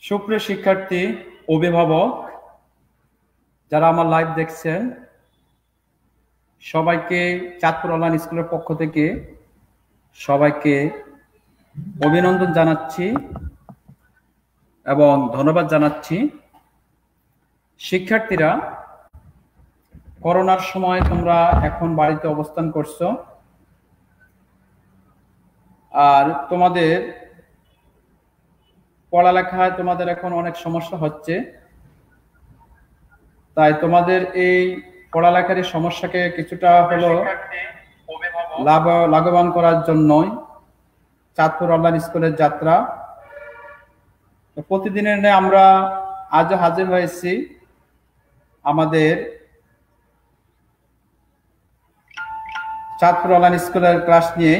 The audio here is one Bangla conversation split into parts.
সুপ্রিয় শিক্ষার্থী, অভিভাবক যারা আমার লাইভ দেখছেন, সবাইকে চাঁদপুর অনলাইন স্কুলের পক্ষ থেকে সবাইকে অভিনন্দন জানাচ্ছি এবং ধন্যবাদ জানাচ্ছি। শিক্ষার্থীরা, করোনার সময় তোমরা এখন বাড়িতে অবস্থান করছো, আর তোমাদের পড়ালেখায় তোমাদের এখন অনেক সমস্যা হচ্ছে। তাই তোমাদের এই পড়ালেখার সমস্যাকে কিছুটা হলো লাভবান করার জন্যই চাঁদপুর অনলাইন স্কুলের যাত্রা। প্রতিদিনের ন্যায় আমরা আজও হাজির হয়েছি আমাদের চাঁদপুর অনলাইন স্কুলের ক্লাস নিয়ে।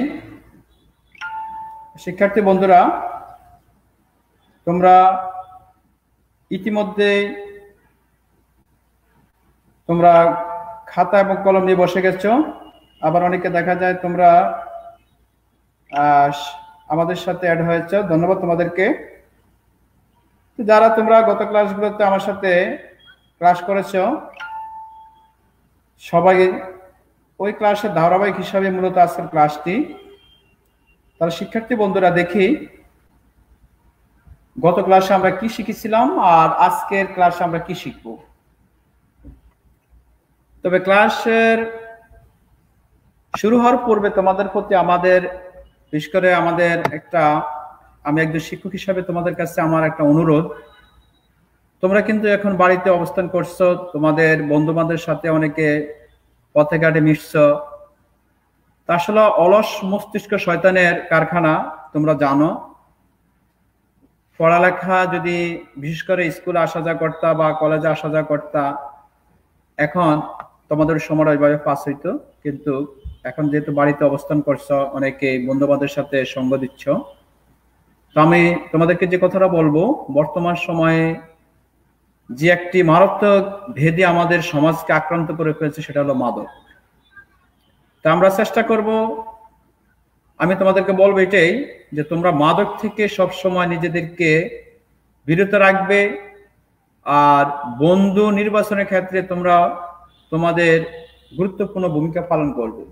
শিক্ষার্থী বন্ধুরা, তোমরা ইতিমধ্যে তোমরা খাতা এবং কলম নিয়ে বসে গেছো। আবার অনেকে দেখা যায় তোমরা আমাদের সাথে অ্যাড হয়েছে, ধন্যবাদ তোমাদেরকে। যারা তোমরা গত ক্লাসগুলোতে আমার সাথে ক্লাস করেছো, সবাই ওই ক্লাসের ধারাবাহিক হিসাবে মূলত আজকের ক্লাসটি। তাহলে শিক্ষার্থী বন্ধুরা, দেখি গত ক্লাসে আমরা কি শিখেছিলাম আর আজকের ক্লাসে আমরা কি শিখব। তবে ক্লাসের শুরু হওয়ার পূর্বে তোমাদের প্রতি আমাদের, বিশেষ করে আমি একজন শিক্ষক হিসাবে তোমাদের কাছে আমার একটা অনুরোধ। তোমরা কিন্তু এখন বাড়িতে অবস্থান করছো, তোমাদের বন্ধু বান্ধবের সাথে অনেকে পথে ঘাটে মিশছো। তা আসলে অলস মস্তিষ্ক শয়তানের কারখানা, তোমরা জানো। পড়ালেখা যদি বিশেষ করে স্কুলে আসা যাওয়া করতা বা কলেজে আসা যাওয়া করতা, এখন তোমাদের সময় ওইভাবে পাস হইতো। কিন্তু এখন যেহেতু বাড়িতে অবস্থান করছো, অনেকে বন্ধু বান্ধবের সাথে সঙ্গ দিচ্ছ। তো আমি তোমাদেরকে যে কথাটা বলবো, বর্তমান সময়ে যে একটি মারাত্মক ভেদে আমাদের সমাজকে আক্রান্ত করে ফেলছে, সেটা হলো মাদক। তা আমরা চেষ্টা করব, আমি তোমাদেরকে বলবো এটাই, যে তোমরা মাদক থেকে সব সময় নিজেদেরকে বিরত রাখবে। আর বন্ধু নির্বাচনের ক্ষেত্রে তোমরা তোমাদের গুরুত্বপূর্ণ ভূমিকা পালন করবে।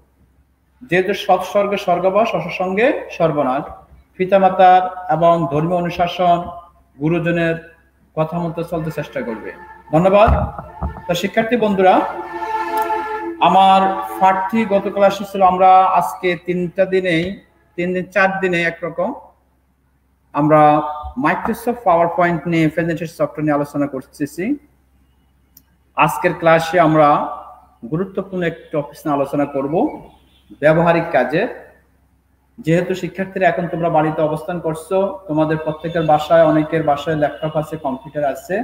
যেহেতু সৎসর্গে স্বর্গবাস, অসৎসঙ্গে সর্বনাশ। পিতামাতার এবং ধর্মীয় অনুশাসন, গুরুজনের কথা মতো চলতে চেষ্টা করবে। ধন্যবাদ। তো শিক্ষার্থী বন্ধুরা, আমার পাঠটি গত ক্লাসে ছিল, আমরা আজকে 4 দিনে একরকম আমরা মাইক্রোসফট পাওয়ার পয়েন্ট নিয়ে, প্রেজেন্টেশন সফটওয়্যার নিয়ে আলোচনা করতেছি। আজকের ক্লাসে আমরা গুরুত্বপূর্ণ একটি টপিক নিয়ে আলোচনা করব, ব্যবহারিক কাজে। যেহেতু শিক্ষার্থীরা এখন তোমরা বাড়িতে অবস্থান করছো, তোমাদের প্রত্যেকের বাসায়, অনেকের বাসায় ল্যাপটপ আছে, কম্পিউটার আছে।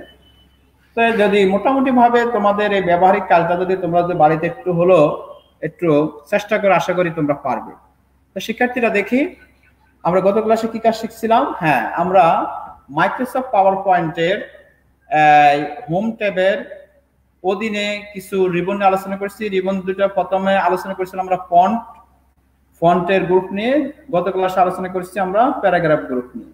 তো যদি মোটামুটি ভাবে তোমাদের এই ব্যবহারিক কাজটা যদি তোমরা বাড়িতে একটু চেষ্টা করে, আশা করি তোমরা পারবে। তো শিক্ষার্থীরা, দেখি আমরা গত ক্লাসে কি কাজ শিখছিলাম। হ্যাঁ, আমরা মাইক্রোসফট পাওয়ার পয়েন্টের হোম ট্যাবের অধীনে কিছু রিবন নিয়ে আলোচনা করছি। রিবন দুটো প্রথমে আলোচনা করেছিলাম আমরা ফন্টের গ্রুপ নিয়ে, গত ক্লাসে আলোচনা করছি আমরা প্যারাগ্রাফ গ্রুপ নিয়ে।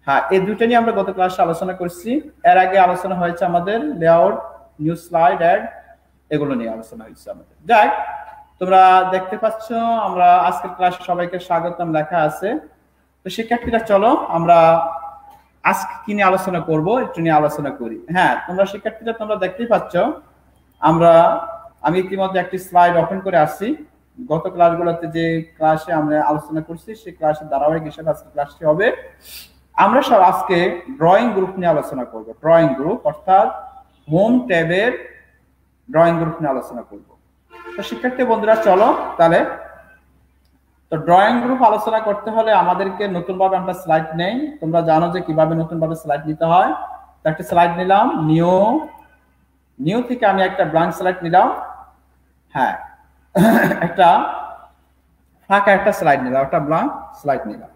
হ্যাঁ, এই দুটো নিয়ে আমরা গত ক্লাসে আলোচনা করছি। এর আগে আলোচনা হয়েছে আমাদের লেআউট, নিউ স্লাইড, অ্যাড, এগুলো নিয়ে আলোচনা হয়েছে আমাদের। যাই, তোমরা দেখতে পাচ্ছ আমরা আজকের ক্লাসে সবাইকে স্বাগতম লেখা আছে। তো শিক্ষার্থীরা, চলো আমরা আজকে কি নিয়ে আলোচনা করব একটু নিয়ে আলোচনা করি। হ্যাঁ, তোমরা শিক্ষার্থীরা, তোমরা দেখতেই পাচ্ছ আমি ইতিমধ্যে একটি স্লাইড ওপেন করে আসছি। গত ক্লাসগুলোতে যে ক্লাসে আমরা আলোচনা করছি, সেই ক্লাসের ধারাবাহিক হিসেবে আজকে ক্লাসটি হবে। আমরা সব আজকে ড্রয়িং গ্রুপ নিয়ে আলোচনা করব। ড্রয়িং গ্রুপ অর্থাৎ হোম ট্যাবের ড্রয়িং গ্রুপ নিয়ে আলোচনা করব। তো শিক্ষার্থী বন্ধুরা, চলো তাহলে। তো ড্রয়িং গ্রুপ আলোচনা করতে হলে আমাদেরকে নতুনভাবে আমরা স্লাইড নেই। তোমরা জানো যে কিভাবে নতুনভাবে স্লাইড নিতে হয়। তো একটা স্লাইড নিলাম, নিউ থেকে আমি একটা ব্ল্যাঙ্ক স্লাইড নিলাম। হ্যাঁ, একটা ফাঁকা একটা স্লাইড নিলাম, একটা ব্ল্যাঙ্ক স্লাইড নিলাম।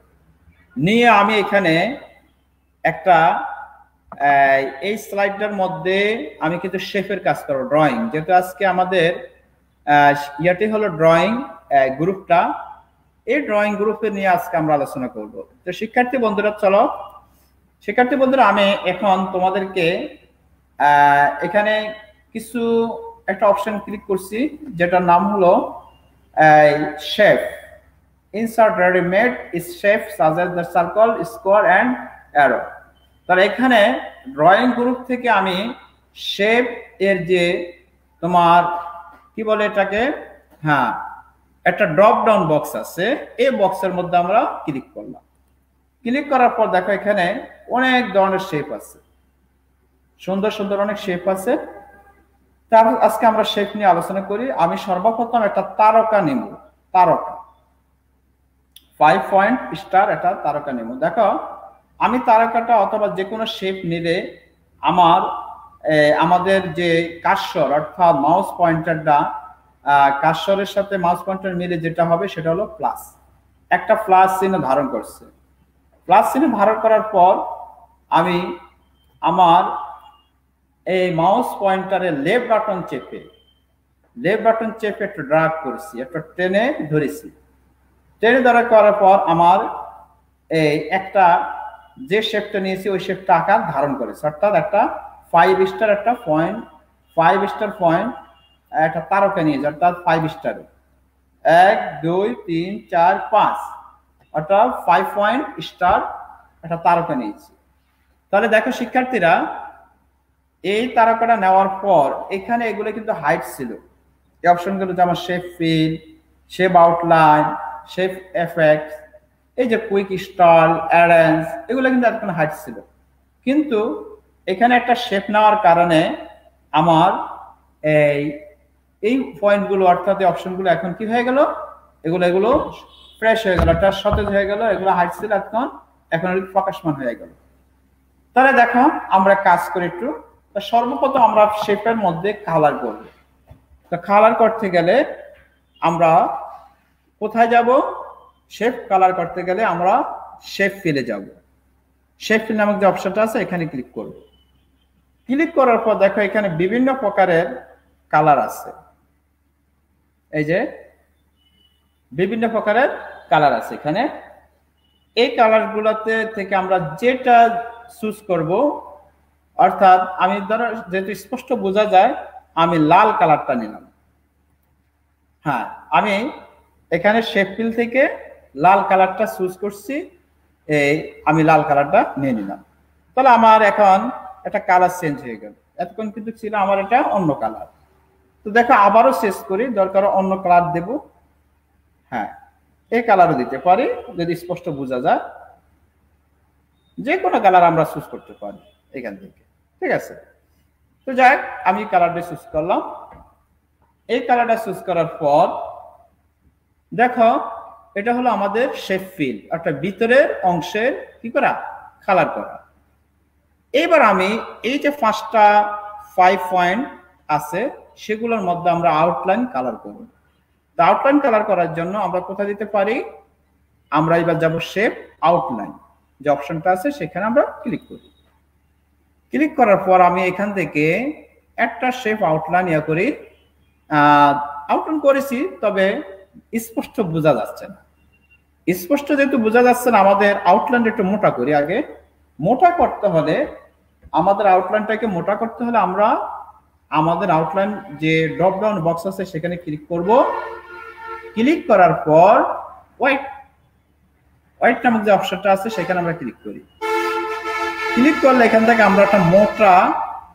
নিয়ে আমি এখানে একটা এই স্লাইডটার মধ্যে আমি কিন্তু শেপের কাজ করবো, ড্রয়িং। যেহেতু আজকে আমাদের ইয়াটি হলো ড্রয়িং গ্রুপটা, এই ড্রয়িং গ্রুপে নিয়ে আজকে আমরা আলোচনা করব। তো শিক্ষার্থী বন্ধুরা, চলো শিক্ষার্থী বন্ধুরা, আমি এখন তোমাদেরকে এখানে কিছু একটা অপশন ক্লিক করছি, যেটার নাম হলো shape. Insert readymade shape suggest the circle, square and arrow. তাহলে এখানে ড্রয়িং গ্রুপ থেকে আমি শেপ এর যে তোমার কি বলে এটাকে, হ্যাঁ, একটা ড্রপ ডাউন বক্স আছে, এই বক্সের মধ্যে আমরা ক্লিক করলাম। ক্লিক করার পর দেখো এখানে অনেক ধরনের শেপ আছে, সুন্দর সুন্দর অনেক শেপ আছে। তারপর আজকে আমরা শেপ নিয়ে আলোচনা করি। আমি সর্বপ্রথম একটা তারকা নেব, তারকা 5 পয়েন্ট স্টার, একটা তারকা নেব। দেখো আমি তারকাটা অথবা যে কোনো শেপ নিলে আমাদের যে কার্সর অর্থাৎ মাউস পয়েন্টারটা কার্সরের সাথে মাউস পয়েন্টার মিলে যেটা হবে সেটা হলো প্লাস, একটা প্লাস চিহ্ন ধারণ করছে। প্লাস চিহ্ন ধারণ করার পর আমি আমার এই মাউস পয়েন্টারের লেফট বাটন চেপে একটু ড্রাগ করেছি, একটু টেনে ধরেছি। টেনে ধরা করার পর আমার এই একটা যে শেপটা নিয়েছি ওই শেপটা আকার ধারণ করেছে, অর্থাৎ একটা 5 স্টার একটা পয়েন্ট, 5 স্টার পয়েন্ট একটা তারকা নিয়েছে, অর্থাৎ 5 স্টারে 1 2 3 4 5, অর্থাৎ 5 পয়েন্ট স্টার একটা তারকা নিয়েছি। তাহলে দেখো শিক্ষার্থীরা, এই তারকাটা নেওয়ার পর এখানে এগুলো কিন্তু হাইট ছিল, এই অপশনগুলো যেমন shape feel, shape outline, shape effects, এই যে কুইক স্টাইল, অ্যারেঞ্জ, এগুলো কিন্তু এতক্ষণ হাইট ছিল। কিন্তু এখানে একটা শেপ নেওয়ার কারণে আমার এই পয়েন্টগুলো অর্থাৎ এই অপশনগুলো এখন কি হয়ে গেল, এগুলো ফ্রেশ হয়ে গেল, একটা সতেজ হয়ে গেল। এগুলো হাইট ছিল এখন প্রকাশমান হয়ে গেল। তাহলে দেখো আমরা কাজ করি একটু। সর্বপ্রথম আমরা শেপের মধ্যে কালার করব। তো কালার করতে গেলে আমরা কোথায় যাব? শেপ কালার করতে গেলে আমরা শেপ ফিলে যাব। শেপ ফিল নামক যে অপশনটা আছে এখানে ক্লিক করব। ক্লিক করার পর দেখো এখানে বিভিন্ন প্রকারের কালার আছে, এই যে বিভিন্ন প্রকারের কালার আছে এখানে। এই কালার গুলাতে থেকে আমরা যেটা চুজ করব, অর্থাৎ আমি ধরো যেহেতু স্পষ্ট বোঝা যায় আমি লাল কালারটা নিলাম। হ্যাঁ, আমি এখানে শেপ ফিল থেকে লাল কালারটা চুজ করছি, আমি লাল কালারটা নিয়ে নিলাম। তাহলে আমার এখন একটা কালার চেঞ্জ হয়ে গেল। এতক্ষণ কিন্তু ছিল আমার এটা অন্য কালার। তো দেখো আবারও চেঞ্জ করি, দরকার অন্য কালার দেব। হ্যাঁ, এই কালারও দিতে পারি যদি স্পষ্ট বোঝা যায়। যে কোনো কালার আমরা চুজ করতে পারি এখান থেকে, ঠিক আছে। তো যাই আমি কালারটা চুজ করলাম। এই কালারটা চুজ করার পর দেখো এটা হলো আমাদের শেপ ফিল, অর্থাৎ ভিতরের অংশের কি করা, কালার করা। এবার আমি এই যে 5টা 5 পয়েন্ট আছে সেগুলোর মধ্যে আমরা আউটলাইন কালার করব। তো আউটলাইন কালার করার জন্য আমরা কোথায় দিতে পারি, আমরা এবার যাব শেপ আউটলাইন, যে অপশনটা আছে সেখানে আমরা ক্লিক করি। ক্লিক করার পর আমি এখান থেকে একটা শেপ আউটলাইন করি, আউটলাইন করেছি, তবে স্পষ্ট বোঝা যাচ্ছে না। স্পষ্ট যেহেতু বোঝা যাচ্ছে না, আমাদের আউটলাইন একটু মোটা করি আগে। মোটা করতে হলে আমাদের আউটলাইনটাকে মোটা করতে হলে আমরা আমাদের আউটলাইন যে ড্রপ ডাউন বক্স আছে সেখানে ক্লিক করব। ক্লিক করার পর হোয়াইট নামক যে অপশনটা আছে সেখানে আমরা ক্লিক করি। ক্লিক করলে এখান থেকে আমরা একটা মোটা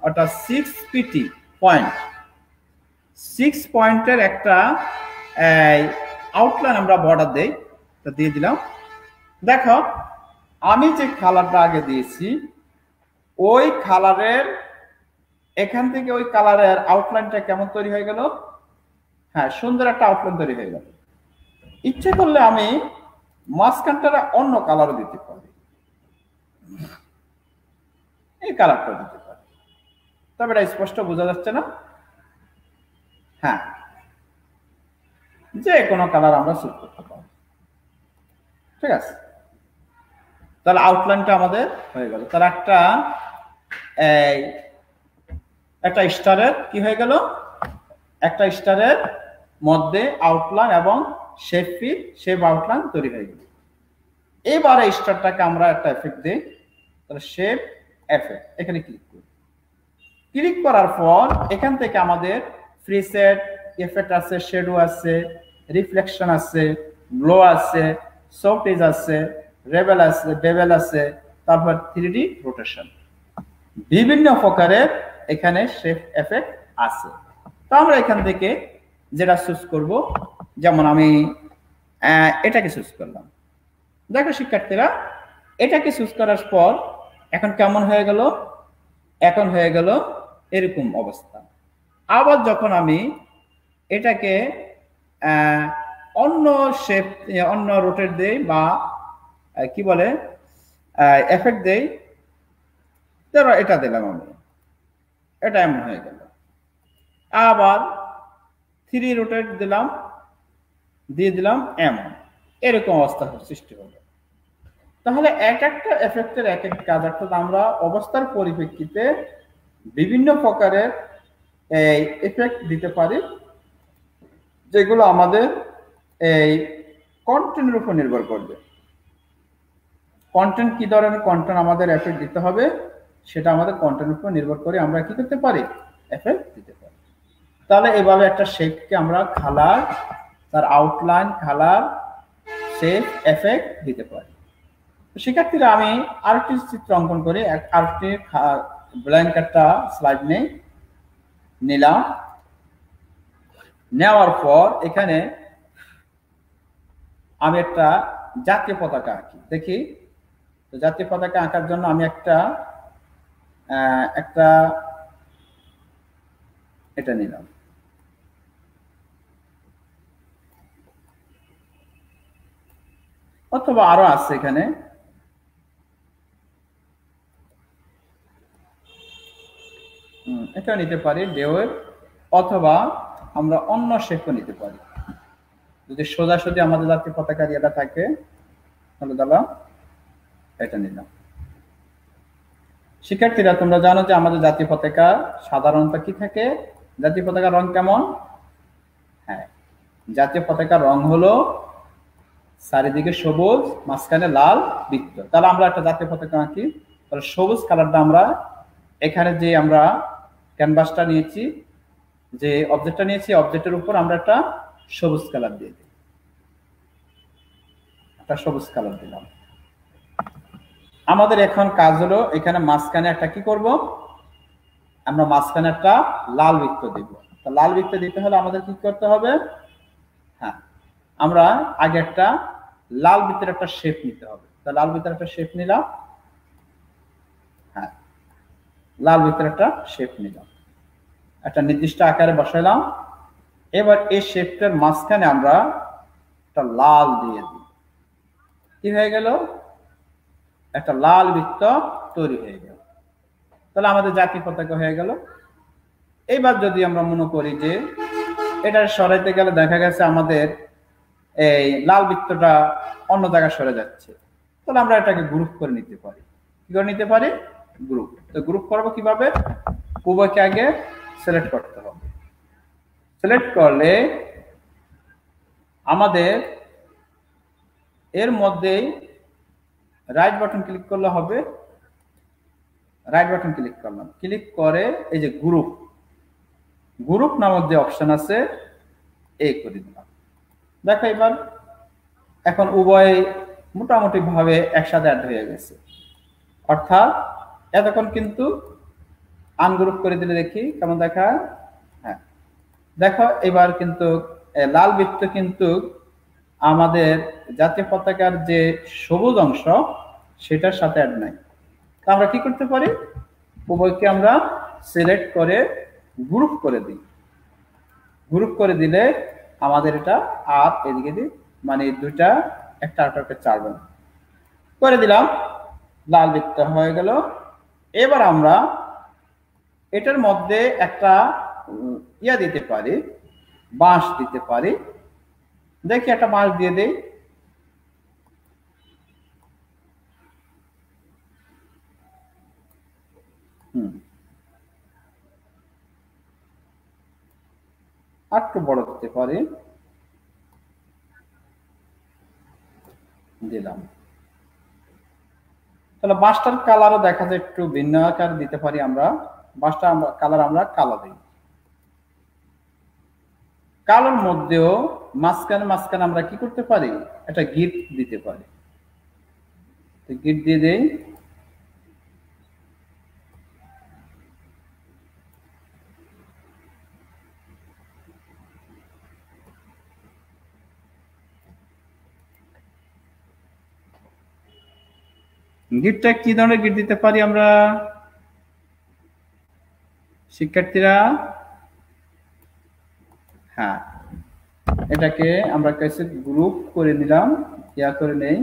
অর্থাৎ 6 পিটি পয়েন্ট, 6 পয়েন্টের একটা আউটলাইন আমরা বর্ডার দেই, তা দিয়ে দিলাম। দেখো আমি যে কালারটা আগে দিয়েছি ওই কালারের এখান থেকে ওই কালারের আউটলাইনটা কেমন তৈরি হয়ে গেল, হ্যাঁ সুন্দর একটা আউটলাইন তৈরি হয়ে গেল। ইচ্ছে করলে আমি মাঝখানটা অন্য কালারও দিতে পারি, এই কালারটা দিতে পারি, তবে এটা স্পষ্ট বোঝা যাচ্ছে না। হ্যাঁ, যে কোনো কালার আমরা চুজ করতে পারি, ঠিক আছে। তাহলে আউটলাইনটা আমাদের হয়ে গেল। তাহলে একটা স্টারের কি হয়ে গেল, একটা স্টারের মধ্যে আউটলাইন এবং শেপ ফিল, শেপ আউটলাইন তৈরি হয়ে গেল। এবারে স্টারটাকে আমরা একটা এফেক্ট দিই। তাহলে শেপ এফেক্ট এখানে ক্লিক করি। ক্লিক করার পর এখান থেকে আমাদের প্রিসেট এফেক্ট আছে, শ্যাডো আছে, রিফ্লেকশন আছে, গ্লো আছে, সফট এজ আছে, রেবেল আছে, বেবেল আছে, তারপর 3D রোটেশন, বিভিন্ন প্রকারের এখানে শেপ এফেক্ট আছে। তো আমরা এখান থেকে যেটা চুজ করব, যেমন আমি এটাকে চুজ করলাম। দেখো শিক্ষার্থীরা, এটাকে চুজ করার পর এখন কেমন হয়ে গেল, এখন হয়ে গেল এরকম অবস্থা। আবার যখন আমি এটাকে অন্য শেপ, অন্য রোটেট দেই বা কি বলে এফেক্ট দেই, ধরো এটা দিলাম আমি, এটা এমন হয়ে গেল। আবার 3 রোটেট দিলাম, দিয়ে দিলাম এমন, এরকম অবস্থা সৃষ্টি হলো। তাহলে এক একটা এফেক্টের এক এক কাজ, অর্থাৎ আমরা অবস্থার পরিপ্রেক্ষিতে বিভিন্ন প্রকারের এই এফেক্ট দিতে পারি, যেগুলো আমাদের এই কন্টেন্টের উপর নির্ভর করবে। কন্টেন্ট কি ধরনের কন্টেন্ট আমাদের এফেক্ট দিতে হবে, সেটা আমাদের কন্টেন্টের উপর নির্ভর করে আমরা কি করতে পারি, এফেক্ট দিতে পারি। তাহলে এভাবে একটা শেপকে আমরা কালার, তার আউটলাইন, কালার, শেপ, এফেক্ট দিতে পারি। শিক্ষার্থীরা আমি আরেকটি চিত্র অঙ্কন করি, আরেকটি ব্ল্যাঙ্ক একটা স্লাইড নিলাম। নেওয়ার পর এখানে আমি একটা জাতীয় পতাকা আঁকি। দেখি, তো জাতীয় পতাকা আঁকার জন্য আমি একটা এটা নিলাম। অথবা আরো আছে এখানে, এটা নিতে পারি ঢেউয়ের, অথবা আমরা অন্য শেপও নিতে পারি। যদি সোজাসুজি আমাদের জাতীয় পতাকার ইয়েটা থাকে তাহলে দাদা এটা নিলাম। শিক্ষার্থীরা তোমরা জানো যে আমাদের জাতীয় পতাকা সাধারণত কি থাকে, জাতীয় পতাকার রং কেমন? হ্যাঁ, জাতীয় পতাকার রং হলো চারিদিকে সবুজ, মাঝখানে লাল বৃত্ত। তাহলে আমরা একটা জাতীয় পতাকা আঁকি, তাহলে সবুজ কালারটা আমরা এখানে যে আমরা ক্যানভাসটা নিয়েছি, যে অবজেক্টটা নিয়েছি, অবজেক্টের উপর আমরা একটা সবুজ কালার দিয়ে দিই, একটা সবুজ কালার দিলাম। আমাদের এখন কাজ হলো এখানে মাঝখানে একটা কি করব, আমরা মাঝখানে একটা লাল বৃত্ত দিব। তো লাল বৃত্ত দিতে হলে আমাদের কি করতে হবে, হ্যাঁ আমরা আগে একটা লাল বৃত্তের একটা শেপ নিতে হবে। তো লাল বৃত্তের একটা শেপ নিলাম, হ্যাঁ লাল বৃত্তের একটা শেপ নিলাম, একটা নির্দিষ্ট আকারে বসাইলাম। এবার এই শেপটার মাঝখানে আমরা একটা লাল দিয়ে দিই, কি হয়ে গেল, একটা লাল বৃত্ত তৈরি হয়ে গেল। তাহলে আমাদের জাতীয় পতাকা হয়ে গেল। এইবার যদি আমরা মনে করি যে এটা সরাইতে গেলে দেখা গেছে আমাদের এই লাল বৃত্তটা অন্য জায়গায় সরে যাচ্ছে, তাহলে আমরা এটাকে গ্রুপ করে নিতে পারি। কি করে নিতে পারি, গ্রুপ। তো গ্রুপ করবো কিভাবে, উভয়কে আগে সিলেক্ট করতে হবে। সিলেক্ট করলে আমাদের এর মধ্যেই রাইট বাটন ক্লিক করলে হবে, রাইট বাটন ক্লিক করলাম, ক্লিক করে এই যে গ্রুপ, গ্রুপ নামক যে অপশন আছে এই করে দিলাম। দেখো এবার এখন উভয় মোটামুটি ভাবে একসাথে অ্যাড হয়ে গেছে, অর্থাৎ এতক্ষণ কিন্তু আনগ্রুপ করে দিলে দেখি কেমন দেখায়। হ্যাঁ দেখো এবার কিন্তু লাল বৃত্ত কিন্তু আমাদের জাতীয় পতাকার যে সবুজ অংশ সেটার সাথে অ্যাড নাই। তা আমরা কি করতে পারি, উভয়কে আমরা সিলেক্ট করে গ্রুপ করে দিই। গ্রুপ করে দিলে আমাদের এটা আর এদিকে দিই, মানে দুইটা একটা আরেকটাকে চালবে না, করে দিলাম, লাল বৃত্ত হয়ে গেল। এবার আমরা এটার মধ্যে একটা ইয়া দিতে পারি, বাঁশ দিতে পারি। দেখি একটা বাঁশ দিয়ে দেই, একটু বড় দিতে পারি, দিলাম। তাহলে বাসটার কালারও দেখা যায় একটু ভিন্ন আকার দিতে পারি আমরা। বাসটা আমরা কালার আমরা কালো দিই। কালোর মধ্যেও মাঝখানে মাঝখানে আমরা কি করতে পারি, একটা গিট দিতে পারি। গিট দিয়ে দেই। গিটটা কি ধরনের গিট দিতে পারি আমরা শিক্ষার্থীরা? হ্যাঁ, এটাকে আমরা কাছে গ্রুপ করে নিলাম, ইয়া করে নেই।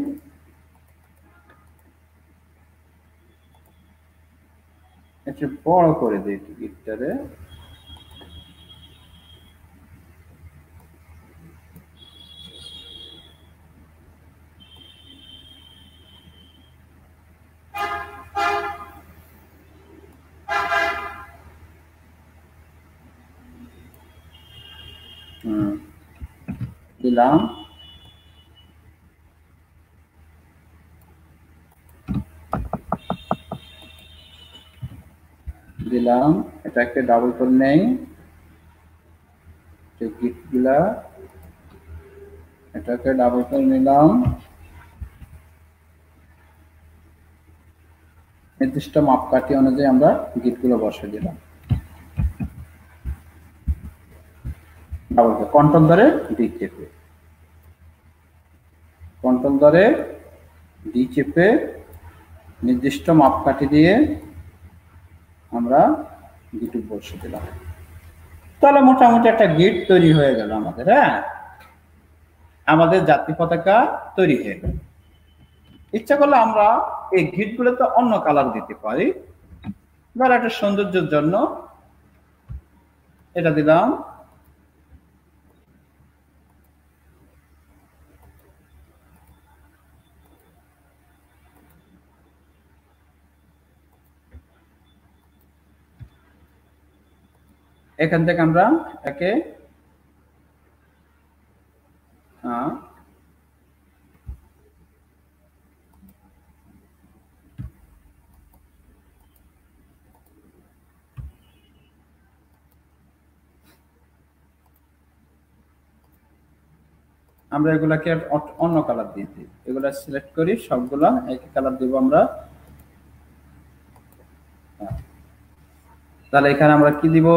একটু বড় করে দিই গিটটারে। দিলাম। দিলাম, এটাকে ডাবল করে নেই। গিটগুলা এটাকে ডাবল করে নিলাম। নির্দিষ্ট মাপকাঠি অনুযায়ী আমরা গিটগুলো বসে দিলাম। ডাবল কন্ট্রোল ধরে ডি চেপে, কন্ট্রোল ধরে ডি চেপে নির্দিষ্ট মাপকাঠি দিয়ে আমরা গিট বসে দিলাম। তাহলে মোটামুটি একটা গিট তৈরি হয়ে গেল আমাদের। হ্যাঁ, আমাদের জাতীয় পতাকা তৈরি হয়ে গেল। ইচ্ছা করলে আমরা এই গিটগুলোতে অন্য কালার দিতে পারি। ধর একটা সৌন্দর্যের জন্য এটা দিলাম। এখান থেকে আমরা একে আমরা এগুলাকে অন্য কালার দিয়ে দিই। এগুলা সিলেক্ট করি, সবগুলা একই কালার দিব আমরা। তাহলে এখানে আমরা কি দিব,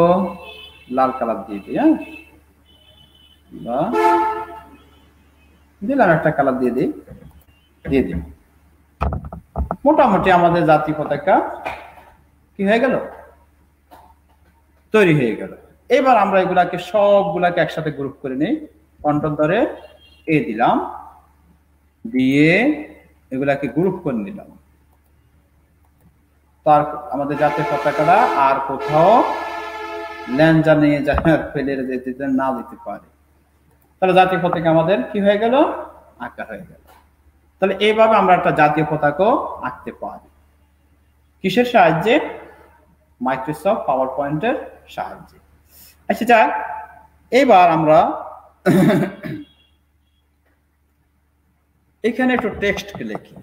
লাল কালার দিয়ে দিই। হ্যাঁ, দিলাম, একটা কালার দিয়ে দিই, দিয়ে দিই। মোটামুটি আমাদের জাতীয় পতাকা কি হয়ে গেল, তৈরি হয়ে গেল। এবার আমরা এগুলাকে সবগুলাকে একসাথে গ্রুপ করে নিই। কন্ট্রোল ধরে এ দিলাম, দিয়ে এগুলাকে গ্রুপ করে নিলাম। তার আমাদের জাতীয় পতাকাটা আর কোথাও ল্যাঞ্জা নিয়ে ফেলে দিতে না দিতে পারে। তাহলে জাতীয় পতাকা আমাদের কি হয়ে গেল, আঁকা হয়ে গেল। তাহলে এইভাবে আমরা একটা জাতীয় পতাকা আঁকতে পারি। কিসের সাহায্যে? মাইক্রোসফট পাওয়ার পয়েন্টের সাহায্যে। আচ্ছা যাক, এবার আমরা এখানে একটু টেক্সট লিখি,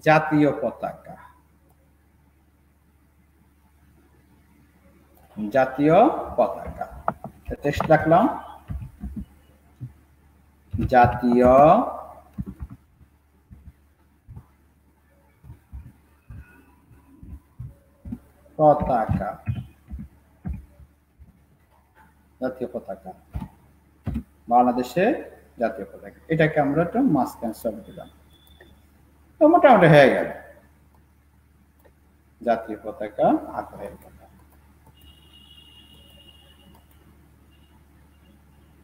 জাতীয় পতাকা, জাতীয় পতাকা। টেক্সট রাখলাম, জাতীয় পতাকা, জাতীয় পতাকা, বাংলাদেশের জাতীয় পতাকা। এটাকে আমরা একটু মাঝখানে সব দিলাম। তো মোটামুটি হয়ে গেল, জাতীয় পতাকা আঁকা হয়ে গেল।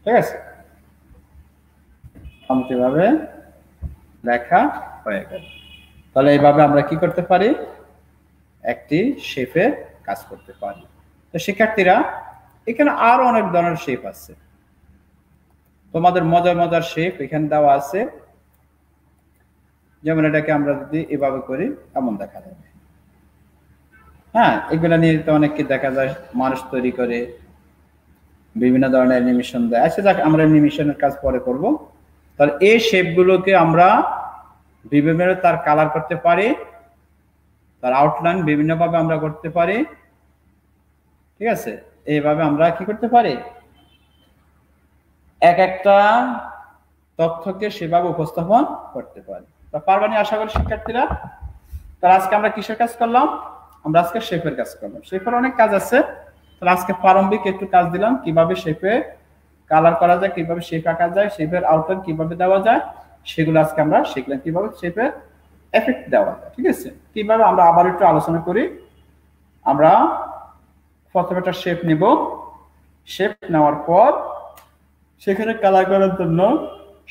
ঠিক আছে, ভাবে লেখা হয়ে গেল। তাহলে এইভাবে আমরা কি করতে পারি, একটি শেপে কাজ করতে পারি। তো শিক্ষার্থীরা, এখানে আরো অনেক ধরনের শেপ আছে, তোমাদের মজার মজার শেপ এখানে দেওয়া আছে। যেমন এটাকে আমরা যদি এভাবে করি এমন দেখা যাবে। হ্যাঁ, এগুলা নিয়ে তো অনেককে দেখা যায় মানুষ তৈরি করে বিভিন্ন ধরনের অ্যানিমেশন দেয়। আচ্ছা যাক, আমরা অ্যানিমেশনের কাজ পরে করব। তাহলে এই শেপগুলোকে আমরা বিভিন্ন তার কালার করতে পারি, তার আউটলাইন বিভিন্নভাবে আমরা করতে পারি, ঠিক আছে। এইভাবে আমরা কি করতে পারি, এক একটা তথ্যকে সেভাবে উপস্থাপন করতে পারি। তা পারবানি আশা করি শিক্ষার্থীরা। তাহলে আজকে আমরা কিসের কাজ করলাম, আমরা আজকে শেপের কাজ করলাম। শেপের অনেক কাজ আছে, তাহলে আজকে প্রারম্ভিক একটু কাজ দিলাম, কিভাবে শেপে কালার করা যায়, কিভাবে শেপ আঁকা যায়, শেপের আউটলাইন কিভাবে দেওয়া যায়, সেগুলো আজকে আমরা শিখলাম। কিভাবে শেপের এফেক্ট দেওয়া যায়, ঠিক আছে। কিভাবে আমরা আবার একটু আলোচনা করি। আমরা প্রথমে একটা শেপ নেব, শেপ নেওয়ার পর সেখানে কালার করার জন্য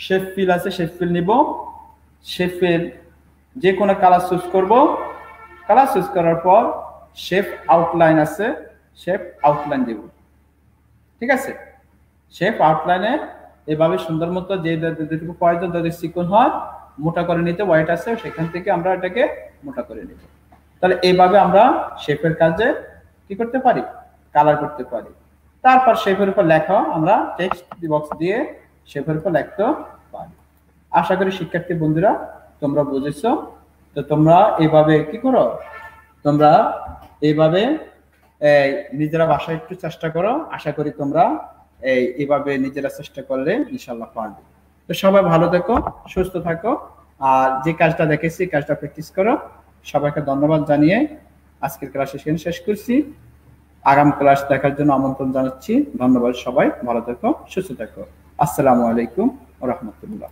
শেপ ফিল আছে, শেপ ফিল নিব, শেপের যে কোনো কালার চুজ করব, কালার চুজ করার পর শেপ আউটলাইন আছে, শেপ আউটলাইন দেব, ঠিক আছে। শেপ আউটলাইনে এভাবে সুন্দর মতো যেটুকু প্রয়োজন, যদি চিকন হয় মোটা করে নিতে, হোয়াইট আছে সেখান থেকে আমরা এটাকে মোটা করে নিব। তাহলে এইভাবে আমরা শেপের কাজে কি করতে পারি, কালার করতে পারি। তারপর শেপের উপর লেখা আমরা টেক্সট বক্স দিয়ে শেপের উপর লিখতে পারি। আশা করি শিক্ষার্থী বন্ধুরা তোমরা বুঝেছো। তো তোমরা এইভাবে কি করো, তোমরা এইভাবে নিজেরা বাসায় একটু চেষ্টা করো। আশা করি তোমরা এইভাবে নিজেরা চেষ্টা করলে ইনশাআল্লাহ পারবে। তো সবাই ভালো থেকো, সুস্থ থাকো, আর যে কাজটা দেখেছি কাজটা প্র্যাকটিস করো। সবাইকে ধন্যবাদ জানিয়ে আজকের ক্লাস এখানে শেষ করছি। আগামী ক্লাস দেখার জন্য আমন্ত্রণ জানাচ্ছি। ধন্যবাদ, সবাই ভালো থেকো, সুস্থ থেকো। আসসালামু আলাইকুম ওয়া রাহমাতুল্লাহ।